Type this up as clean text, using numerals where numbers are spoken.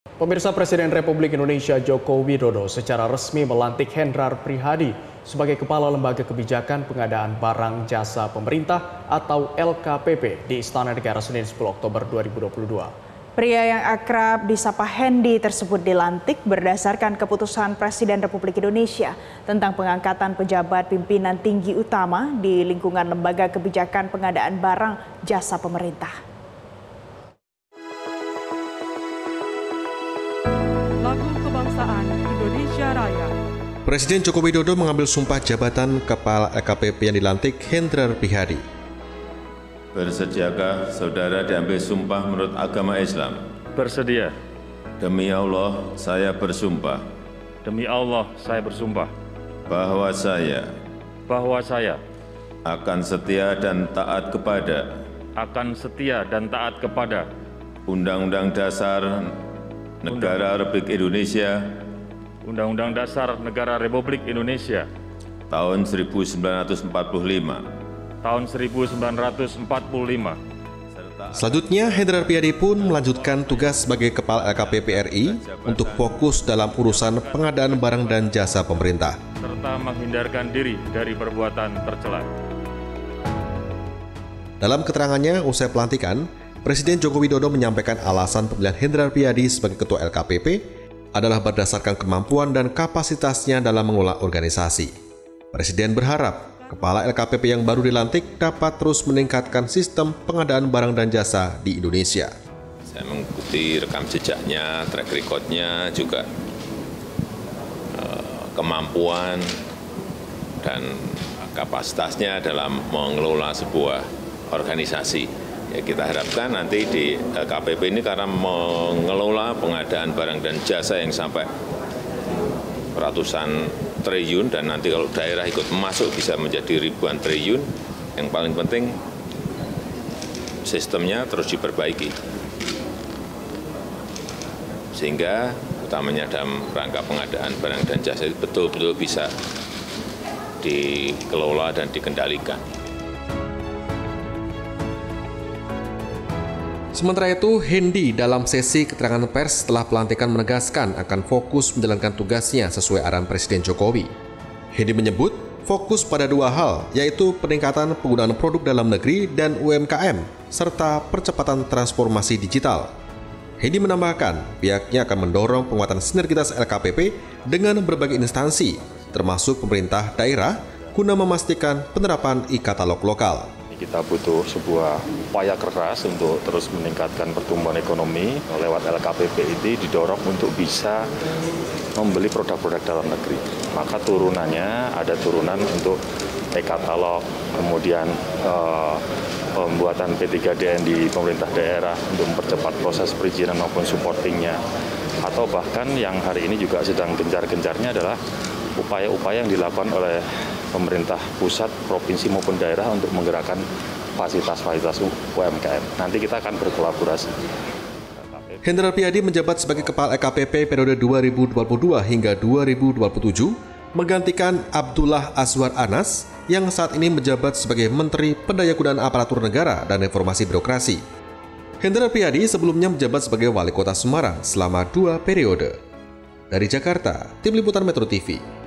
Pemirsa, Presiden Republik Indonesia Joko Widodo secara resmi melantik Hendrar Prihadi sebagai Kepala Lembaga Kebijakan Pengadaan Barang Jasa Pemerintah atau LKPP di Istana Negara Senin 10 Oktober 2022. Pria yang akrab disapa Hendy tersebut dilantik berdasarkan keputusan Presiden Republik Indonesia tentang pengangkatan pejabat pimpinan tinggi utama di lingkungan Lembaga Kebijakan Pengadaan Barang Jasa Pemerintah. Lagu Kebangsaan Indonesia Raya. Presiden Joko Widodo mengambil sumpah jabatan Kepala LKPP yang dilantik Hendrar Prihadi. Bersediakah saudara diambil sumpah menurut agama Islam? Bersedia. Demi Allah, saya bersumpah. Demi Allah, saya bersumpah. Bahwa saya akan setia dan taat kepada Undang-Undang Dasar Negara Republik Indonesia Undang-Undang Dasar Negara Republik Indonesia tahun 1945. Selanjutnya, Hendrar Prihadi pun melanjutkan tugas sebagai Kepala LKPP RI untuk fokus dalam urusan pengadaan barang dan jasa pemerintah, serta menghindarkan diri dari perbuatan tercela. Dalam keterangannya usai pelantikan, Presiden Joko Widodo menyampaikan alasan pemilihan Hendrar Prihadi sebagai Ketua LKPP adalah berdasarkan kemampuan dan kapasitasnya dalam mengelola organisasi. Presiden berharap Kepala LKPP yang baru dilantik dapat terus meningkatkan sistem pengadaan barang dan jasa di Indonesia. Saya mengikuti rekam jejaknya, track record-nya, juga kemampuan dan kapasitasnya dalam mengelola sebuah organisasi. Ya, kita harapkan nanti di LKPP ini karena mengelola pengadaan barang dan jasa yang sampai ratusan triliun, dan nanti kalau daerah ikut masuk bisa menjadi ribuan triliun. Yang paling penting sistemnya terus diperbaiki sehingga utamanya dalam rangka pengadaan barang dan jasa itu betul-betul bisa dikelola dan dikendalikan. Sementara itu, Hendy dalam sesi keterangan pers setelah pelantikan menegaskan akan fokus menjalankan tugasnya sesuai arahan Presiden Jokowi. Hendy menyebut fokus pada dua hal, yaitu peningkatan penggunaan produk dalam negeri dan UMKM, serta percepatan transformasi digital. Hendy menambahkan pihaknya akan mendorong penguatan sinergitas LKPP dengan berbagai instansi, termasuk pemerintah daerah, guna memastikan penerapan e-katalog lokal. Kita butuh sebuah upaya keras untuk terus meningkatkan pertumbuhan ekonomi lewat LKPP ini didorong untuk bisa membeli produk-produk dalam negeri. Maka turunannya ada turunan untuk e-katalog, kemudian pembuatan P3DN di pemerintah daerah untuk mempercepat proses perizinan maupun supportingnya. Atau bahkan yang hari ini juga sedang gencar-gencarnya adalah upaya-upaya yang dilakukan oleh pemerintah pusat, provinsi maupun daerah untuk menggerakkan fasilitas-fasilitas UMKM. Nanti kita akan berkolaborasi. Hendrar Prihadi menjabat sebagai Kepala LKPP periode 2022 hingga 2027, menggantikan Abdullah Azwar Anas yang saat ini menjabat sebagai Menteri Pendayagunaan Aparatur Negara dan Reformasi Birokrasi. Hendrar Prihadi sebelumnya menjabat sebagai Wali Kota Semarang selama 2 periode. Dari Jakarta, Tim Liputan Metro TV.